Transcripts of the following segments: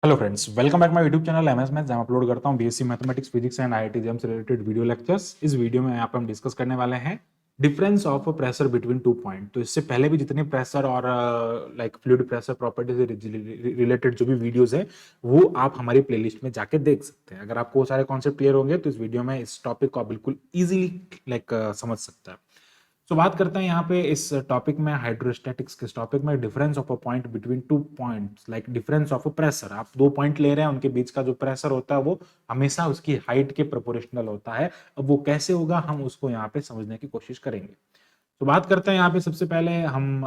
Hello friends, welcome back my YouTube channel MS maths, जहां मैं upload करता हूं BSc mathematics, physics and IIT exam से related video lectures. इस video में यहाँ पे हम डिस्कस करने वाले हैं difference of pressure between two point. तो इससे पहले भी जितने प्रेशर और लाइक फ्लूइड प्रेशर प्रॉपर्टी से रिलेटेड जो भी वीडियोस है वो आप हमारी प्लेलिस्ट में जाके देख सकते हैं। अगर आपको वो सारे कॉन्सेप्ट क्लियर होंगे तो इस वीडियो में इस टॉपिक को आप बिल्कुल ईजिली समझ सकते हैं। तो बात करते हैं यहाँ पे इस टॉपिक में हाइड्रोस्टैटिक्स के टॉपिक में difference of a point between two points, like difference of a pressure. आप दो पॉइंट ले रहे हैं, उनके बीच का जो प्रेशर होता है वो हमेशा उसकी हाइट के प्रोपोर्शनल होता है। अब वो कैसे होगा हम उसको यहाँ पे समझने की कोशिश करेंगे। तो बात करते हैं यहाँ पे सबसे पहले हम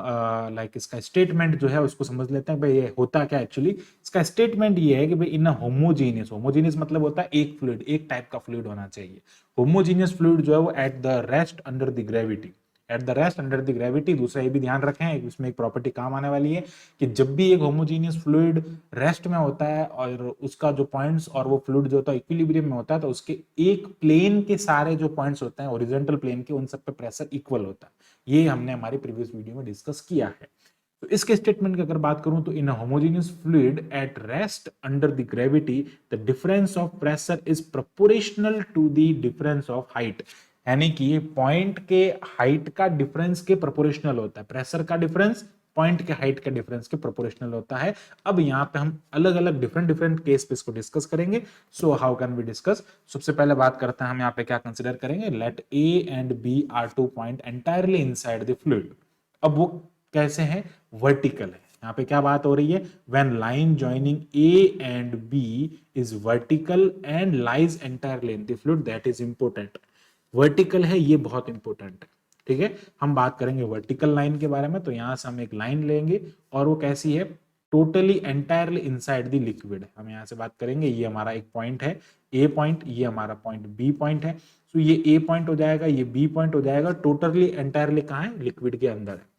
इसका स्टेटमेंट जो है उसको समझ लेते हैं। भाई ये होता क्या एक्चुअली। इसका स्टेटमेंट ये है कि भाई इन होमोजीनियस, होमोजीनियस मतलब होता है एक फ्लूइड, एक टाइप का फ्लूइड होना चाहिए। होमोजीनियस फ्लूइड जो है वो at the rest under the gravity, at the rest under the gravity. दूसरा ये भी ध्यान रखें, इसमें एक प्रॉपर्टी काम आने वाली है कि जब भी एक होमोजीनियस फ्लूइड रेस्ट में होता है और उसका जो पॉइंट्स और वो फ्लूइड जो होता है इक्विलिब्रियम में होता है, तो उसके एक प्लेन के सारे जो पॉइंट्स होते हैं ओरिजेंटल प्लेन के, उन सब पे प्रेशर इक्वल होता है। ये हमने हमारी प्रीवियस वीडियो में डिस्कस किया है। तो इसके स्टेटमेंट की अगर बात करूं तो in homogeneous fluid at rest under the gravity the difference of pressure is proportional to the difference of height. यानी कि पॉइंट के हाइट का डिफरेंस के प्रोपोर्शनल होता है, प्रेशर का डिफरेंस पॉइंट के हाइट के डिफरेंस के प्रोपोर्शनल होता है। अब यहाँ पे हम अलग अलग डिफरेंट डिफरेंट केस पे इसको डिस्कस करेंगे। So how can we discuss. सबसे पहले बात करते हैं हम यहाँ पे क्या कंसिडर करेंगे। Let A and B are two point entirely inside the fluid. अब वो कैसे हैं, वर्टिकल है। यहाँ पे क्या बात हो रही है, when line joining A and B is vertical and lies entirely in the fluid, that is important. Vertical है, ये बहुत इंपॉर्टेंट है। ठीक है, हम बात करेंगे वर्टिकल लाइन के बारे में। तो यहां से हम एक लाइन लेंगे और वो कैसी है, totally entirely inside the liquid. हम यहां से बात करेंगे, ये हमारा एक पॉइंट है ए पॉइंट, ये हमारा पॉइंट बी पॉइंट है। तो ये ए पॉइंट हो जाएगा, ये बी पॉइंट हो जाएगा, टोटली एंटायरली कहां है, लिक्विड के अंदर है।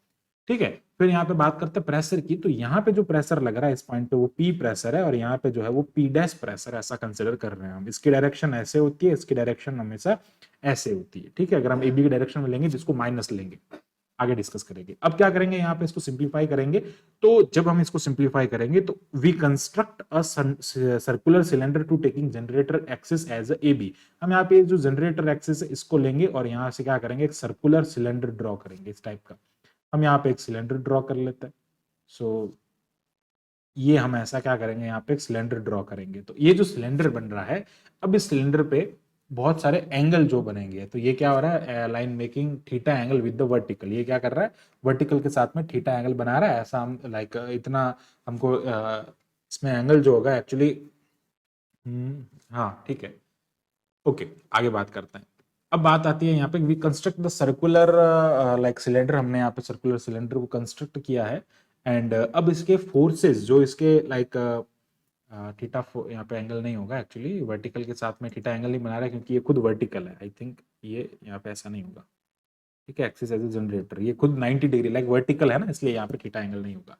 ठीक है, फिर यहाँ पे बात करते हैं प्रेशर की। तो यहाँ पे जो प्रेशर लग रहा है इस पॉइंट पे वो पी प्रेशर है, और यहाँ पे जो है वो पी डैश प्रेशर, ऐसा कंसिडर कर रहे हैं हम। इसकी डायरेक्शन ऐसे होती है, इसकी डायरेक्शन हमेशा ऐसे होती है। ठीक है, अगर हम ए बी की डायरेक्शन में लेंगे जिसको माइनस लेंगे, आगे डिस्कस करेंगे। अब क्या करेंगे, यहाँ पे इसको सिंप्लीफाई करेंगे। तो जब हम इसको सिंप्लीफाई करेंगे तो we construct a circular cylinder to taking generator axis as A B. हम यहाँ पे जो जनरेटर एक्सिस है इसको लेंगे और यहाँ से क्या करेंगे, एक सर्कुलर सिलेंडर ड्रॉ करेंगे इस टाइप का। हम यहाँ पे एक सिलेंडर ड्रॉ कर लेते हैं। सो ये हम ऐसा क्या करेंगे, यहाँ पे एक सिलेंडर ड्रॉ करेंगे। तो ये जो सिलेंडर बन रहा है, अब इस सिलेंडर पे बहुत सारे एंगल जो बनेंगे। तो ये क्या हो रहा है, line making theta angle with the vertical. ये क्या कर रहा है, वर्टिकल के साथ में थीटा एंगल बना रहा है। ऐसा हम इतना हमको इसमें एंगल जो होगा एक्चुअली, हाँ ठीक है, ओके आगे बात करते हैं। अब बात आती है यहाँ पे, we construct the circular cylinder. हमने यहाँ पे सर्कुलर सिलेंडर को कंस्ट्रक्ट किया है। एंड अब इसके फोर्सेस जो इसके थीटा, यहाँ पे एंगल नहीं होगा एक्चुअली, वर्टिकल के साथ में थीटा एंगल नहीं बना रहा है क्योंकि ये खुद वर्टिकल है। आई थिंक ये यहाँ पे ऐसा नहीं होगा। ठीक है, एक्सिस एज ए जनरेटर, ये खुद 90 डिग्री लाइक वर्टिकल है ना, इसलिए यहाँ पे थीटा एंगल नहीं होगा।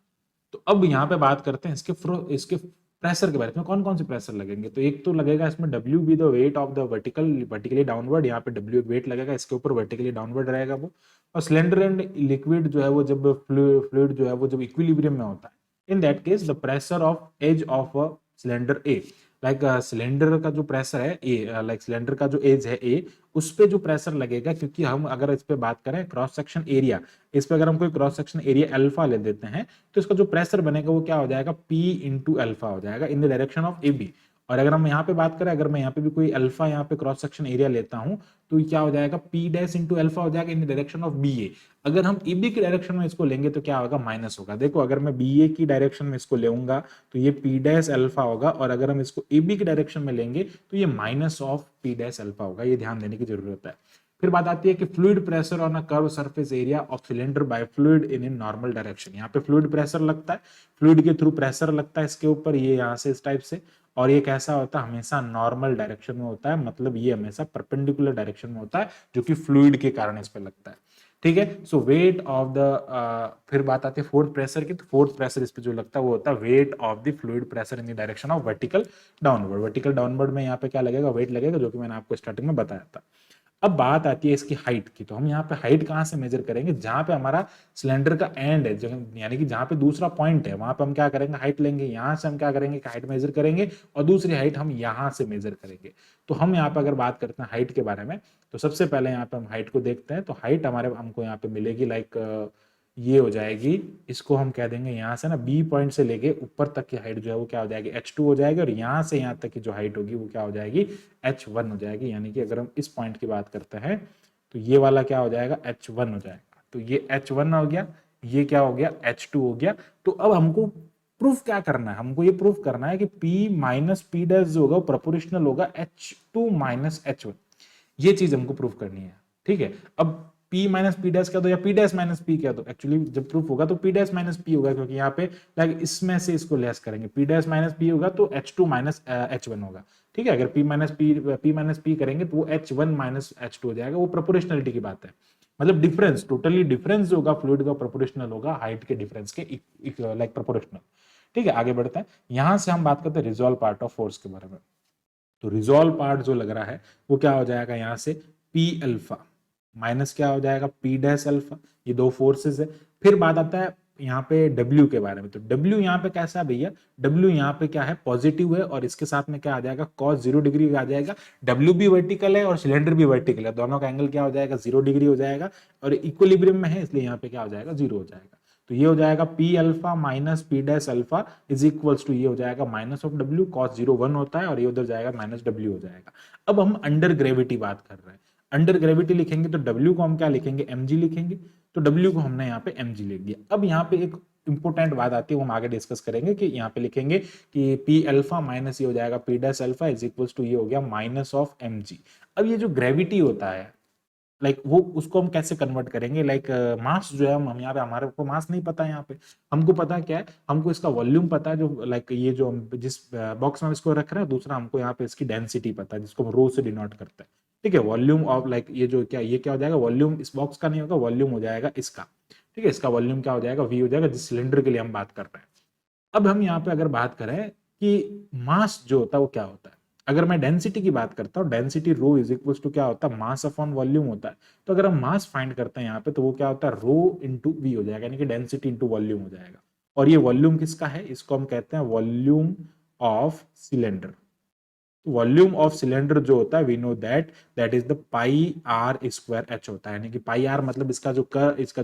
तो अब यहाँ पे बात करते हैं इसके प्रेशर के बारे में। कौन कौन से प्रेशर लगेंगे, तो एक तो लगेगा इसमें W be the weight of the vertically downward. यहाँ पे डब्ल्यू एक वेट लगेगा, इसके ऊपर वर्टिकली डाउनवर्ड रहेगा वो। और सिलेंडर एंड लिक्विड जो है वो जब फ्लूइड जो है वो जब इक्विलिब्रियम में होता है, in that case the pressure of edge of cylinder A, cylinder का जो प्रेशर है ए, सिलेंडर का जो एज है ए, उस पे जो प्रेशर लगेगा, क्योंकि हम अगर इस पे बात करें क्रॉस सेक्शन एरिया, इस पे अगर हम कोई क्रॉस सेक्शन एरिया अल्फा ले देते हैं, तो इसका जो प्रेशर बनेगा वो क्या हो जाएगा, पी इंटू अल्फा हो जाएगा in the direction of A B. और अगर हम यहाँ पे बात करें, अगर मैं यहाँ पे भी कोई अल्फा यहाँ पे क्रॉस सेक्शन एरिया लेता हूँ, तो क्या हो जाएगा, पी डैश इंटू अल्फा हो जाएगा in the direction of B A. अगर हम ए बी की डायरेक्शन में इसको लेंगे तो क्या होगा, माइनस होगा। देखो अगर मैं बी ए की डायरेक्शन में इसको लेऊंगा तो ये पी डैश अल्फा होगा, और अगर हम इसको ए बी की डायरेक्शन में लेंगे तो ये minus of P dash alpha होगा। ये ध्यान देने की जरूरत है। फिर बात आती है कि fluid pressure on a curve surface area of cylinder by fluid in normal direction. यहाँ पे फ्लूइड प्रेशर लगता है, फ्लूइड के थ्रू प्रेशर लगता है इसके ऊपर, ये यहाँ से इस टाइप से। और ये कैसा होता है, हमेशा नॉर्मल डायरेक्शन में होता है, मतलब ये हमेशा परपेंडिकुलर डायरेक्शन में होता है, जो कि फ्लूइड के कारण इस पे लगता है। ठीक है, सो वेट ऑफ द, फिर बात आती है फोर्थ प्रेशर की। तो फोर्थ प्रेशर इस पे जो लगता है वो होता है weight of the fluid pressure in the direction of vertical downward. Vertical downward में यहाँ पे क्या लगेगा, वेट लगेगा, जो कि मैंने आपको स्टार्टिंग में बताया था। अब बात आती है इसकी हाइट की, तो हम यहाँ पे हाइट कहाँ से मेजर करेंगे, जहां पे हमारा सिलेंडर का एंड है, यानी कि जहां पे दूसरा पॉइंट है वहां पे हम क्या करेंगे, हाइट लेंगे, यहां से हम क्या करेंगे, हाइट मेजर करेंगे और दूसरी हाइट हम यहां से मेजर करेंगे। तो हम यहाँ पे अगर बात करते हैं हाइट के बारे में, तो सबसे पहले यहाँ पे हम हाइट को देखते हैं। तो हाइट हमारे हमको यहाँ पे मिलेगी लाइक ये हो जाएगी, इसको हम कह देंगे यहाँ से ना बी पॉइंट से लेके ऊपर तक की हाइट जो है वो क्या हो जाएगी, h2 हो जाएगी, और यहाँ से यहाँ तक की जो हाइट होगी वो क्या हो जाएगी, h1 हो जाएगी। यानी कि अगर हम इस पॉइंट की बात करते हैं तो ये वाला क्या हो जाएगा, h1 हो जाएगा। तो ये h1 हो गया, ये क्या हो गया, h2 हो गया। तो अब हमको प्रूफ क्या करना है, हमको ये प्रूफ करना है कि p माइनस पी डैश जो होगा वो प्रोपोर्शनल होगा h2 माइनस h1। ये चीज हमको प्रूफ करनी है, ठीक है। अब p माइनस पी डैश कह दो या p डैश माइनस p कह दो, एक्चुअली जब प्रूफ होगा तो p डैश माइनस p होगा, क्योंकि यहाँ पे लाइक इसमें से इसको लेस करेंगे, p डैश माइनस p होगा तो h2 माइनस h1 होगा, ठीक है। अगर p माइनस p करेंगे तो वो h1 माइनस h2 हो जाएगा, वो प्रोपोर्शनलिटी की बात है। मतलब डिफरेंस, टोटली डिफरेंस जो होगा फ्लूइड का प्रोपोर्शनल होगा हाइट के डिफरेंस के लाइक प्रोपोर्शनल, ठीक है। आगे बढ़ते हैं, यहां से हम बात करते हैं रिजॉल्व पार्ट ऑफ फोर्स के बारे में। तो रिजॉल्व पार्ट जो लग रहा है वो क्या हो जाएगा, यहां से पी अल्फा माइनस क्या हो जाएगा, पी डैश अल्फा, ये दो फोर्सेस है। फिर बात आता है यहाँ पे W के बारे में। तो W यहाँ पे कैसा है भैया, W यहाँ पे क्या है, पॉजिटिव है, और इसके साथ में क्या आ जाएगा, cos 0 डिग्री आ जाएगा। W भी वर्टिकल है और सिलेंडर भी वर्टिकल है, दोनों का एंगल क्या हो जाएगा, 0 डिग्री हो जाएगा, और इक्विलिब्रियम में है इसलिए यहाँ पे क्या हो जाएगा, 0 हो जाएगा। तो ये हो जाएगा P alpha minus P dash alpha is equals to, ये हो जाएगा माइनस ऑफ डब्ल्यू, कॉस 0 1 होता है, और ये उधर जाएगा माइनस डब्ल्यू हो जाएगा। अब हम अंडर ग्रेविटी बात कर रहे हैं, अंडर ग्रेविटी लिखेंगे तो डब्ल्यू को हम क्या लिखेंगे, mg लिखेंगे। तो डब्ल्यू को हमने यहाँ पे mg लिख दिया। अब यहाँ पे एक इंपोर्टेंट बात आती है, वो हम आगे डिस्कस करेंगे कि यहाँ पे लिखेंगे कि पी अल्फा माइनस ये हो जाएगा P dash alpha is equals to, ये हो गया माइनस ऑफ mg। अब ये जो ग्रेविटी होता है लाइक वो उसको हम कैसे कन्वर्ट करेंगे, लाइक मास जो है, हम यहाँ पे हमारे को मास नहीं पता है, यहाँ पे हमको पता क्या है, हमको इसका वॉल्यूम पता है, जो लाइक ये जो हम जिस बॉक्स में इसको रख रहे हैं, दूसरा हमको यहाँ पे इसकी डेंसिटी पता है जिसको हम रो से डिनोट करते हैं, ठीक है। वॉल्यूम ऑफ लाइक ये जो क्या, ये क्या हो जाएगा, वॉल्यूम इस बॉक्स का नहीं होगा, वॉल्यूम हो जाएगा इसका, ठीक है। इसका वॉल्यूम क्या हो जाएगा, वी हो जाएगा, जिस सिलेंडर के लिए हम बात कर रहे हैं। अब हम यहाँ पे अगर बात करें कि मास जो होता है वो क्या होता है, अगर मैं डेंसिटी की बात करता हूँ, density rho is equal to क्या होता है, मास अपॉन वॉल्यूम होता है। तो अगर हम मास फाइंड करते हैं यहाँ पे, तो वो क्या होता है, रो इंटू वी हो जाएगा, यानी कि डेंसिटी इंटू वॉल्यूम हो जाएगा। और ये वॉल्यूम किसका है, इसको हम कहते हैं volume of cylinder. Volume of cylinder जो होता है, we know that is the pi R square H होता है, यानी कि पाई आर मतलब इसका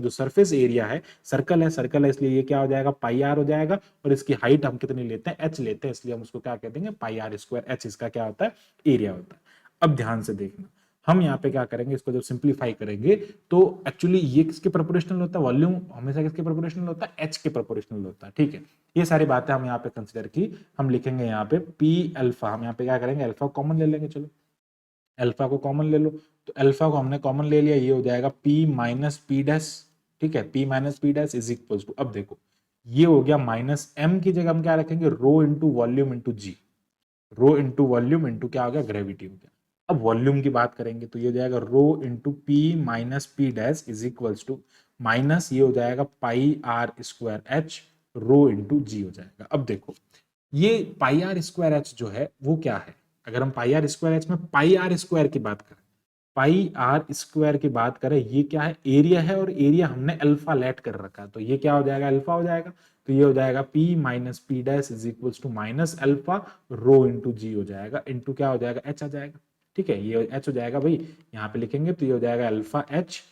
जो सरफेस एरिया है, सर्कल है इसलिए ये क्या हो जाएगा, पाई आर हो जाएगा। और इसकी हाइट हम कितनी लेते हैं, एच लेते हैं, इसलिए हम उसको क्या कह देंगे, पाई आर स्क्वायर एच इसका क्या होता है, एरिया होता है। अब ध्यान से देखना, हम यहाँ पे क्या करेंगे, इसको जब सिंप्लीफाई करेंगे तो एक्चुअली ये किसके प्रोपोर्शनल होता है, वॉल्यूम हमेशा किसके प्रोपोर्शनल होता है, एच के प्रोपोर्शनल होता है, ठीक है। ये सारी बातें हम यहाँ पे कंसिडर की। हम लिखेंगे यहाँ पे पी अल्फा, हम यहाँ पे क्या करेंगे, अल्फा कॉमन ले लेंगे, चलो अल्फा को कॉमन ले लो। तो अल्फा को हमने कॉमन ले लिया, ये हो जाएगा पी माइनस पी डैश, ठीक है, P minus P dash is equal to, अब देखो ये हो गया माइनस एम की जगह हम क्या रखेंगे, रो इंटू वॉल्यूम इंटू जी, रो इंटू वॉल्यूम इंटू क्या हो गया, ग्रेविटी हो गया। अब वॉल्यूम की बात करेंगे तो ये हो जाएगा rho into P minus P dash is equals to minus, ये हो जाएगा pi R square H rho into G हो जाएगा। अब देखो ये पाई आर स्क्वायर एच जो है वो क्या है, अगर हम पाई आर स्क्वायर एच में पाई आर स्क्वायर की बात करें, पाई आर स्क्वायर की बात करें, ये क्या है, एरिया है, और एरिया हमने अल्फा लेट कर रखा है, तो ये क्या हो जाएगा, अल्फा हो जाएगा। तो ये हो जाएगा P minus P dash is equals to minus alpha rho into G हो जाएगा, इंटू क्या हो जाएगा, एच आ जाएगा, ठीक है। ये एच हो जाएगा भाई, यहाँ पे लिखेंगे तो ये हो जाएगा alpha H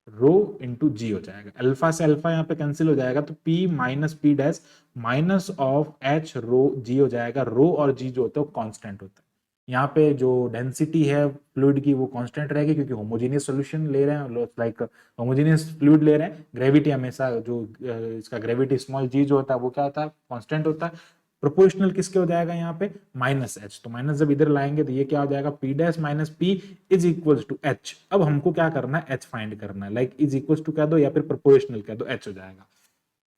rho into G हो जाएगा। अल्फा से अल्फा यहाँ पे कैंसिल हो जाएगा, तो P minus P dash minus of H rho G हो जाएगा। रो और जी जो होता है वो कांस्टेंट होता है, यहाँ पे जो डेंसिटी है फ्लूइड की वो कांस्टेंट रहेगी, क्योंकि होमोजेनियस सॉल्यूशन ले रहे हैं, लाइक होमोजेनियस फ्लूइड ले रहे हैं। ग्रेविटी हमेशा जो इसका ग्रेविटी स्मॉल जी जो होता है वो क्या होता है, कांस्टेंट होता है। प्रोपोर्शनल किसके हो जाएगा यहाँ पे, माइनस एच, तो माइनस जब इधर लाएंगे तो ये क्या हो जाएगा, P dash minus P is equal to H. अब हमको क्या करना है, एच फाइंड करना है, लाइक इज इक्वल टू कह दो या फिर प्रोपोर्शनल कह दो, एच हो जाएगा,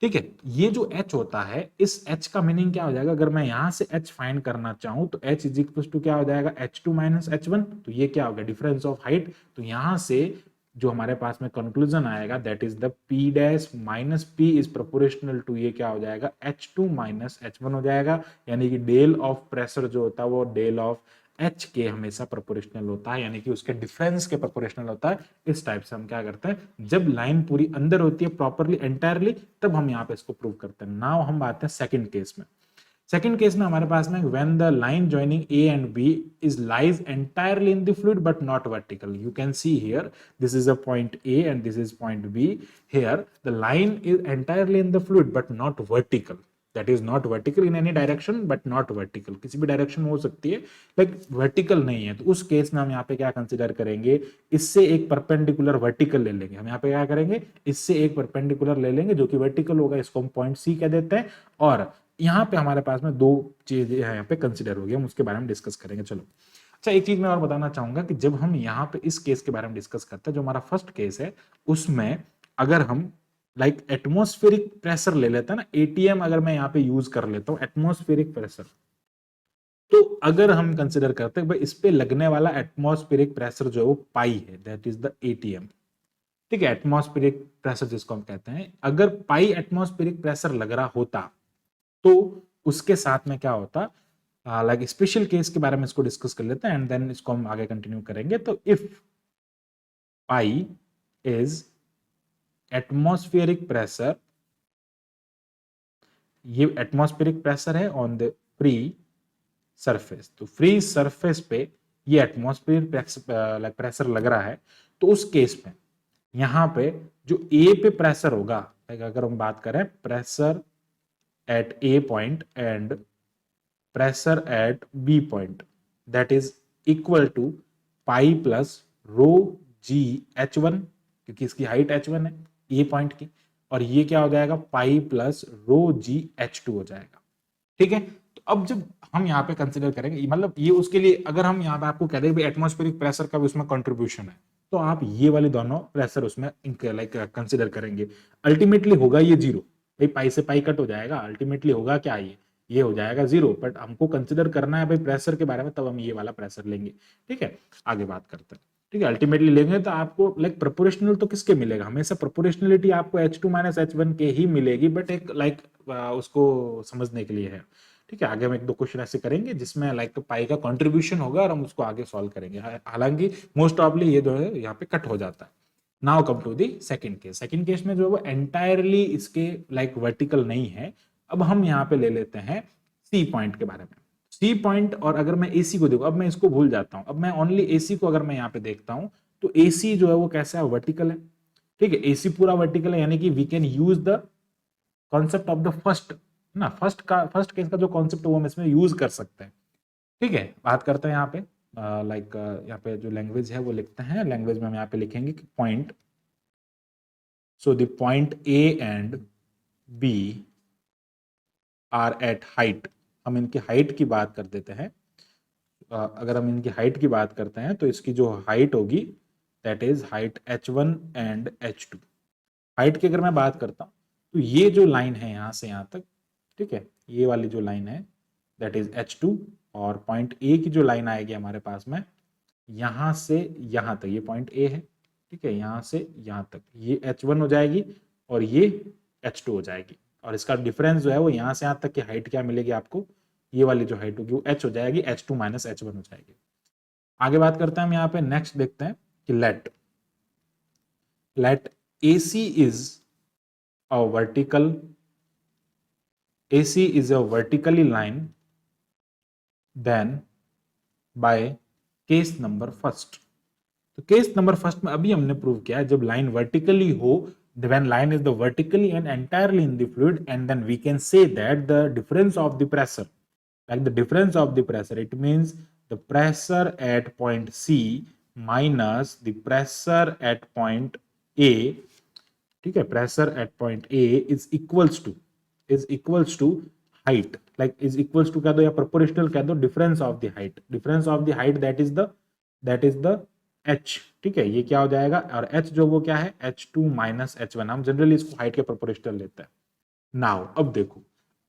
ठीक है। ये जो h होता है, इस h का मीनिंग क्या हो जाएगा, अगर मैं यहां से h फाइंड करना चाहूं तो h इज इक्वल टू क्या हो जाएगा, h2 माइनस h1, तो ये क्या होगा, डिफरेंस ऑफ हाइट। तो यहां से जो हमारे पास में कंक्लूजन आएगा that is the p dash minus p is proportional to, ये क्या हो जाएगा, h2 माइनस h1 हो जाएगा। यानी कि डेल ऑफ प्रेशर जो होता है वो डेल ऑफ एच के हमेशा प्रोपोर्शनल होता है, यानी कि उसके डिफरेंस के प्रोपोर्शनल होता है। इस टाइप से हम क्या करते हैं, जब लाइन पूरी अंदर होती है प्रॉपरली एंटायरली, तब हम यहाँ पे इसको प्रूव करते हैं। नाउ हम आते हैं सेकंड केस में। सेकंड केस में हमारे पास में when the line joining A and B is lies entirely in the fluid but not vertical, you can see here this is a point A and this is point B, here the line is entirely in the fluid but not vertical, that is not vertical in any direction but not vertical, किसी भी direction में हो सकती है like vertical नहीं है। तो उस केस में हम यहाँ पे क्या कंसिडर करेंगे, इससे एक परपेंडिकुलर वर्टिकल ले लेंगे। हम यहाँ पे क्या करेंगे, इससे एक परपेंडिकुलर ले लेंगे जो कि वर्टिकल होगा, इसको हम पॉइंट सी कह देते हैं। और यहाँ पे हमारे पास में दो चीजें यहाँ पे कंसिडर होगी, हम उसके बारे में डिस्कस करेंगे। चलो अच्छा, एक चीज मैं और बताना चाहूंगा कि जब हम यहाँ पे इस केस के बारे में डिस्कस करते हैं, जो हमारा फर्स्ट केस है, उसमें अगर हम लाइक एटमॉस्फेरिक प्रेशर ले लेते हैं ना, एटीएम अगर मैं यहाँ पे यूज कर लेता हूँ एटमॉस्फेरिक प्रेशर, तो अगर हम कंसिडर करते हैं भाई इस पे लगने वाला एटमॉस्फेरिक प्रेशर जो है वो पाई है, दैट इज द एटीएम। ठीक है, एटमॉस्फेरिक प्रेशर जिसको हम कहते हैं, अगर पाई एटमॉस्फेरिक प्रेशर लग रहा होता तो उसके साथ में क्या होता, लाइक स्पेशल केस के बारे में इसको डिस्कस कर लेते हैं एंड देन इसको हम आगे कंटिन्यू करेंगे। तो if pi is atmospheric pressure, ये एटमॉस्फेरिक प्रेशर है ऑन द फ्री सरफेस, तो फ्री सरफेस पे ये एटमॉस्फेरिक प्रेशर लग रहा है, तो उस केस में यहां पे जो ए पे प्रेशर होगा, अगर हम बात करें pressure at A point and pressure at B point, that is equal to pi plus rho g h1, क्योंकि इसकी हाइट h1 है A पॉइंट की, और ये क्या हो जाएगा पाई प्लस रो जी h2 हो जाएगा। ठीक है, तो अब जब हम यहाँ पे कंसिडर करेंगे, मतलब ये उसके लिए अगर हम यहाँ पे आपको कह दें एटमॉस्फेरिक प्रेशर का भी उसमें कंट्रीब्यूशन है, तो आप ये वाले दोनों प्रेशर उसमें लाइक कंसिडर करेंगे। अल्टीमेटली होगा ये जीरो, भाई पाई से पाई कट हो जाएगा, अल्टीमेटली होगा क्या, ये हो जाएगा जीरो, बट हमको कंसिडर करना है भाई प्रेशर के बारे में, तब हम ये वाला प्रेशर लेंगे। ठीक है, आगे बात करते हैं। ठीक है, अल्टीमेटली लेंगे तो आपको लाइक प्रोपोर्शनल तो किसके मिलेगा, हमेशा प्रोपोर्शनलिटी आपको H2 माइनस H1 के ही मिलेगी, बट एक लाइक उसको समझने के लिए है। ठीक है, आगे हम एक दो क्वेश्चन ऐसे करेंगे जिसमें लाइक पाई का कंट्रीब्यूशन होगा और हम उसको आगे सॉल्व करेंगे, हालांकि मोस्ट ऑफली ये जो है यहाँ पे कट हो जाता है। Now come to the second case. Second case में जो है वो एंटायरली इसके लाइक वर्टिकल नहीं है। अब हम यहाँ पे ले लेते हैं सी पॉइंट के बारे में। सी पॉइंट, और अगर मैं एसी को देखूं, अब मैं इसको भूल जाता हूं, अब मैं ओनली एसी को अगर मैं यहाँ पे देखता हूं, तो एसी जो है वो कैसा है, वर्टिकल है। ठीक है, एसी पूरा वर्टिकल है, यानी कि we can use the concept of the first ना, फर्स्ट केस का जो कॉन्सेप्ट वो हम इसमें यूज कर सकते हैं। ठीक है, बात करते हैं यहाँ पे लाइक यहाँ पे जो लैंग्वेज है वो लिखते हैं, लैंग्वेज में हम यहाँ पे लिखेंगे कि point, so the point A and B are at height, हम इनकी हाइट की बात कर देते हैं। अगर हम इनकी हाइट की बात करते हैं तो इसकी जो हाइट होगी that is height h1 and h2। Height की अगर मैं बात करता हूं तो ये जो लाइन है यहाँ से यहाँ तक, ठीक है, ये वाली जो लाइन है दैट इज h2, और पॉइंट ए की जो लाइन आएगी हमारे पास में यहाँ से यहाँ तक, ये पॉइंट ए है। ठीक है, यहाँ से यहाँ तक ये h1 हो जाएगी और ये h2 हो जाएगी, और इसका डिफरेंस जो है वो यहाँ से यहाँ तक की हाइट क्या मिलेगी आपको, ये वाली जो हाइट होगी वो h हो जाएगी, h2 माइनस h1 हो जाएगी। आगे बात करते हैं हम यहाँ पे, नेक्स्ट देखते हैं कि let AC is a vertically line then by case number first. तो केस नंबर फर्स्ट में अभी हमने प्रूव किया है, जब लाइन वर्टिकली हो, when line is the vertically and entirely in the fluid, and then we can say that the difference of the pressure, like the difference of the pressure, it means the pressure at point C minus the pressure at point A, ठीक है, pressure at point A is equals to height, like is equals to कह दो या proportional कह दो difference of the height that is the h। ठीक है, ये क्या हो जाएगा, और h जो वो क्या है h2 माइनस h1, हम जनरली इसको हाइट के प्रोपोर्शनल लेते हैं। नाउ अब देखो,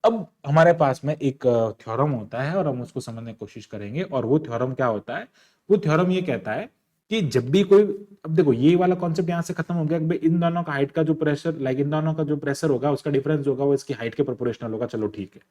अब हमारे पास में एक थ्योरम होता है और हम उसको समझने की कोशिश करेंगे, और वो थ्योरम क्या होता है, वो थ्योरम ये कहता है कि जब भी कोई, अब देखो ये वाला कॉन्सेप्ट यहाँ से खत्म हो गया कि इन दोनों का हाइट का जो प्रेशर, लाइक इन दोनों का जो प्रेशर होगा उसका डिफरेंस होगा वो इसकी हाइट के प्रोपोर्शनल होगा, चलो ठीक है।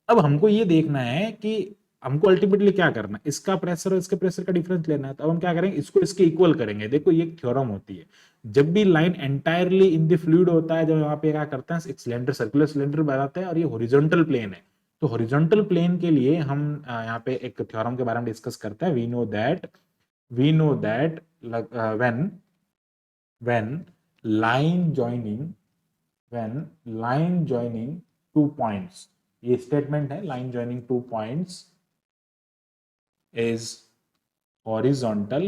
अब हमको ये देखना है कि हमको अल्टीमेटली क्या करना है, इसका प्रेशर और इसके प्रेशर का डिफरेंस लेना है। तो अब हम क्या करेंगे, इसको इसके इक्वल करेंगे। देखो ये एक थ्योरम होती है, जब भी line entirely in the fluid होता है, जब यहाँ पे क्या करते हैं, एक सिलेंडर, सर्कुलर सिलेंडर बनाते हैं और ये हॉरिजॉन्टल प्लेन है, तो हॉरिजॉन्टल प्लेन के लिए हम यहाँ पे एक थ्योरम के बारे में डिस्कस करते हैं। We know that when line joining two points, ये स्टेटमेंट है, line joining two points is horizontal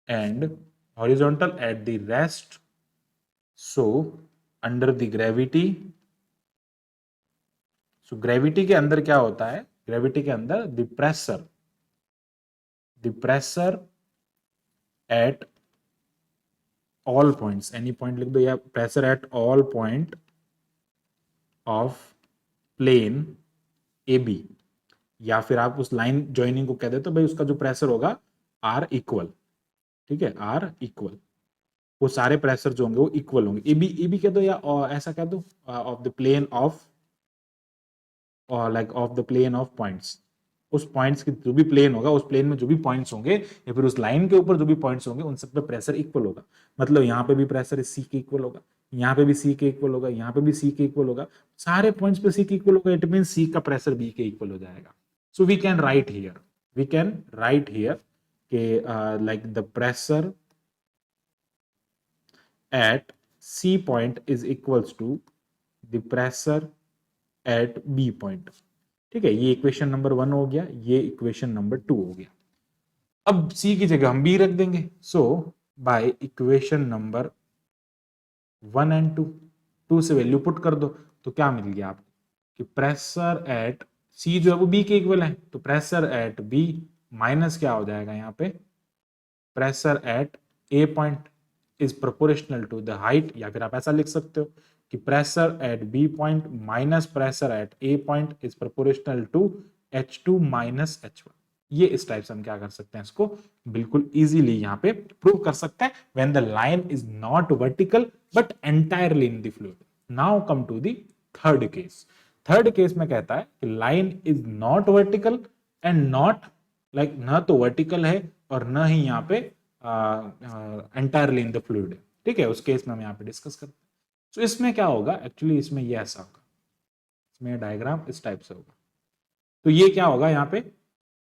at the rest, so under the gravity, so gravity के अंदर क्या होता है, ग्रेविटी के अंदर the pressure at all points, any point लिख दो, या pressure at all point of plane AB, या फिर आप उस लाइन ज्वाइनिंग को कह देते तो भाई उसका जो प्रेशर होगा R इक्वल, ठीक है, R इक्वल, वो सारे प्रेशर जो होंगे वो इक्वल होंगे। एबी कह दो, या ऐसा कह दो, of the plane of, like of the plane of points, उस पॉइंट्स की जो भी प्लेन होगा, उस प्लेन में जो भी पॉइंट्स होंगे, या फिर उस लाइन के ऊपर जो भी पॉइंट्स होंगे, उन सब पे प्रेशर इक्वल होगा। मतलब यहाँ पे भी प्रेशर सी के इक्वल होगा, यहाँ पे भी सी के इक्वल होगा, यहाँ पे भी सी के इक्वल होगा, सारे पॉइंट्स पे सी के इक्वल होगा। इट मीन सी का प्रेशर बी के इक्वल हो जाएगा। So we can write here के like the pressure at C point is equals to the pressure at B point। ठीक है, ये इक्वेशन नंबर 1 हो गया, ये इक्वेशन नंबर 2 हो गया। अब C की जगह हम B रख देंगे। सो बाय इक्वेशन नंबर 1 एंड 2 से वैल्यू पुट कर दो, तो क्या मिल गया आपको कि प्रेशर एट C जो है वो B के इक्वल है, तो प्रेशर एट B माइनस क्या हो जाएगा यहाँ पे, pressure at A point is proportional to the height, या फिर आप ऐसा लिख सकते हो कि pressure at B point minus pressure at A point is proportional to H2 minus H1। ये इस टाइप से हम क्या कर सकते हैं, इसको बिल्कुल इजीली यहाँ पे प्रूव कर सकते हैं। When the line is not vertical but entirely in the fluid. Now come to the third case में कहता है कि line is not vertical and not like, न तो वर्टिकल है और न ही यहाँ पे एंटायरली इन द फ्लूइड, ठीक है, उस केस में हम यहाँ पे डिस्कस करते हैं। तो इसमें क्या होगा, एक्चुअली इसमें ये ऐसा होगा, इसमें डायग्राम इस टाइप से होगा। तो ये क्या होगा, यहाँ पे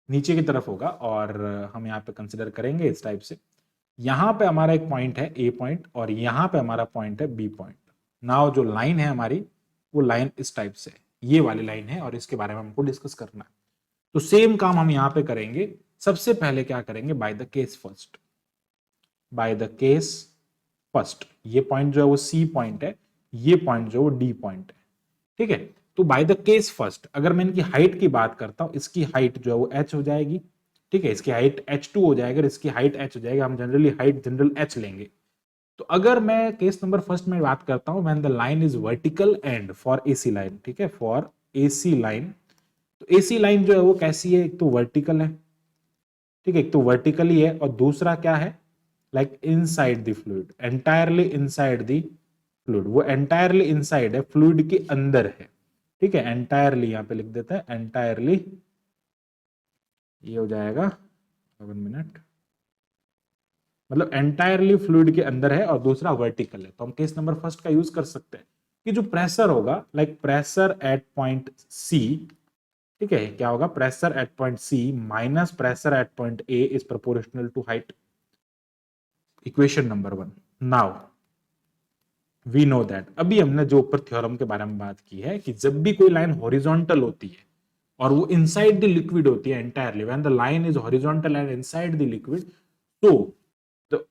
नीचे की तरफ होगा, और हम यहाँ पे कंसिडर करेंगे इस टाइप से। यहाँ पे हमारा एक पॉइंट है ए पॉइंट, और यहाँ पे हमारा पॉइंट है बी पॉइंट। नाउ जो लाइन है हमारी, वो लाइन इस टाइप से, ये वाली लाइन है, और इसके बारे में हमको डिस्कस करना है। तो सेम काम हम यहाँ पे करेंगे। सबसे पहले क्या करेंगे, बाय द केस फर्स्ट, ये पॉइंट जो है वो सी पॉइंट है, ये पॉइंट जो है वो डी पॉइंट है, ठीक है। तो बाय द केस फर्स्ट, अगर मैं इनकी हाइट की बात करता हूं, इसकी हाइट जो है वो h हो जाएगी, ठीक है, इसकी हाइट h2 हो जाएगा, इसकी हाइट h हो जाएगा। हम जनरली हाइट जनरल h लेंगे। तो अगर मैं केस नंबर फर्स्ट में बात करता हूं, when the line is vertical and for AC line, ठीक है, फॉर एसी लाइन, तो एसी लाइन जो है वो कैसी है, एक तो वर्टिकल है, ठीक है, एक तो वर्टिकली है, और दूसरा क्या है, like inside the fluid, entirely inside the fluid. वो एंटायरली इनसाइड है, फ्लूइड के अंदर है, ठीक है, एंटायरली यहां पे लिख देता है, एंटायरली, ये हो जाएगा 1 मिनट, मतलब एंटायरली फ्लूइड के अंदर है, और दूसरा वर्टिकल है। तो हम केस नंबर फर्स्ट का यूज कर सकते हैं कि जो प्रेशर होगा, like pressure at point C, ठीक है, क्या होगा, pressure at point C minus pressure at point A is proportional to height. Equation number 1। Now we know that, अभी हमने जो ऊपर थ्योरम के बारे में बात की है कि जब भी कोई लाइन हॉरिजॉन्टल होती है और वो इनसाइड द लिक्विड होती है entirely, when the line is horizontal and inside the liquid, तो the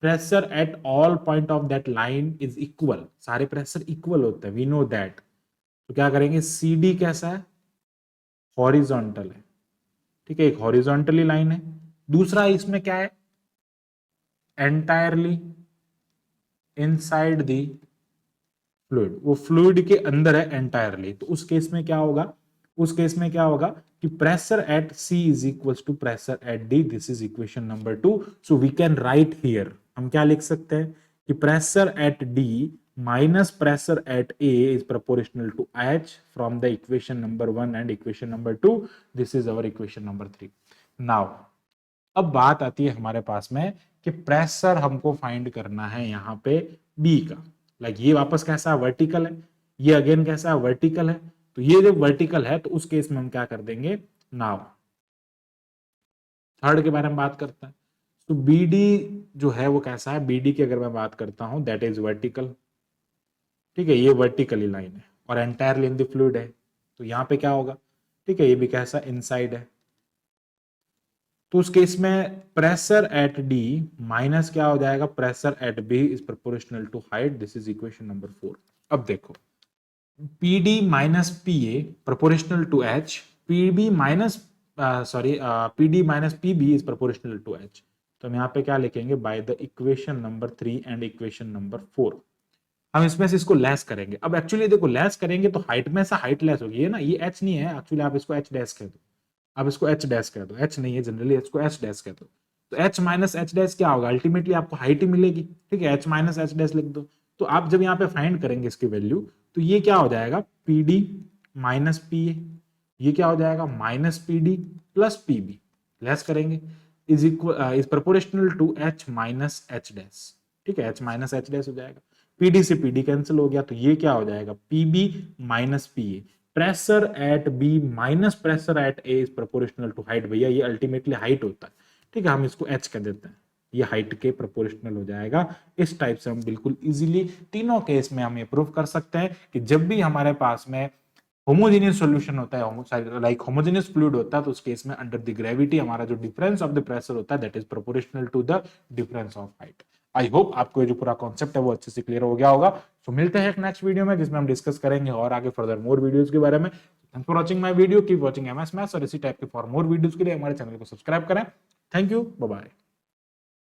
pressure at all point of that line is equal, सारे प्रेशर इक्वल होते हैं, वी नो दैट। तो क्या करेंगे, सी डी कैसा है, हॉरिजॉन्टल है, ठीक है, एक हॉरिजॉन्टली लाइन है। दूसरा इसमें क्या है, एंटायरली इनसाइड द फ्लूइड, वो फ्लूइड के अंदर है एंटायरली। तो उस केस में क्या होगा, उस केस में क्या होगा कि pressure at C is equals to pressure at D. This is equation number 2। So we can write here, हम क्या लिख सकते हैं कि pressure at D minus pressure at A is proportional to H from the equation number 1 and equation number 2. This is our equation number 3. Now, अब बात आती है हमारे पास में कि प्रेशर हमको फाइंड करना है यहाँ पे B का. लाइक ये वापस कैसा वर्टिकल है, ये अगेन कैसा वर्टिकल है. तो ये जब वर्टिकल है तो उस केस में हम क्या कर देंगे. नाउ थर्ड के बारे में बात करते हैं. तो BD जो है वो कैसा है, BD की अगर मैं बात करता हूं दैट इज वर्टिकल. ठीक है, ये वर्टिकली लाइन है और एंटायरली इन द फ्लूइड है. तो यहाँ पे क्या होगा, ठीक है, ये भी कैसा इनसाइड है. तो उस केस में प्रेशर एट D माइनस क्या हो जाएगा, pressure at B is proportional to height. This is equation number 4. अब देखो PD minus PA proportional to H, PD minus PD minus PB is proportional to H. तो हम यहाँ पे क्या लिखेंगे, by the equation number 3 and equation number 4 हम इसमें से इसको लेस करेंगे. अब एक्चुअली देखो लेस करेंगे तो हाइट में से हाइट लेस होगी, ये ना, ये H नहीं है एक्चुअली, आप इसको H डैश कह दो, आप इसको H डैश कह दो. H नहीं है जनरली, इसको H डैश कह दो. तो H माइनस H डैश क्या होगा, अल्टीमेटली आपको हाइट ही मिलेगी. ठीक है, H माइनस H डैश लिख दो. तो आप जब यहाँ पे फाइंड करेंगे इसकी वैल्यू, तो ये क्या हो जाएगा, PD माइनस PA, ये क्या हो जाएगा, minus PD plus PB, less करेंगे, is equal is proportional to H minus H dash. ठीक है, H माइनस H डैश हो जाएगा. PD से PD कैंसिल हो गया, तो ये क्या हो जाएगा, PB minus PA. Pressure at B minus pressure at A is proportional to height. भैया ये अल्टीमेटली हाइट होता है. ठीक है, हम इसको H कह देते हैं, ये हाइट के प्रोपोर्शनल हो जाएगा. इस टाइप से हम बिल्कुल इजीली तीनों केस में हम ये प्रूव कर सकते हैं कि जब भी हमारे पास में होमोजेनियस सॉल्यूशन होता है, लाइक होमोजेनियस फ्लूइड होता है, तो उस केस में अंडर द ग्रेविटी हमारा जो डिफरेंस ऑफ द प्रेशर होता है that is proportional to the difference of height. I hope आपको ये जो पूरा कॉन्सेप्ट है वो अच्छे से क्लियर हो गया होगा. तो मिलते हैं एक नेक्स्ट वीडियो में जिसमें हम डिस्कस करेंगे और आगे फर्दर मोर वीडियोस के बारे में. Thanks for watching my video, keep watching MS maths, और इसी टाइप के फॉर मोर वीडियोस के लिए हमारे चैनल को सब्सक्राइब करें. Thank you, bye bye.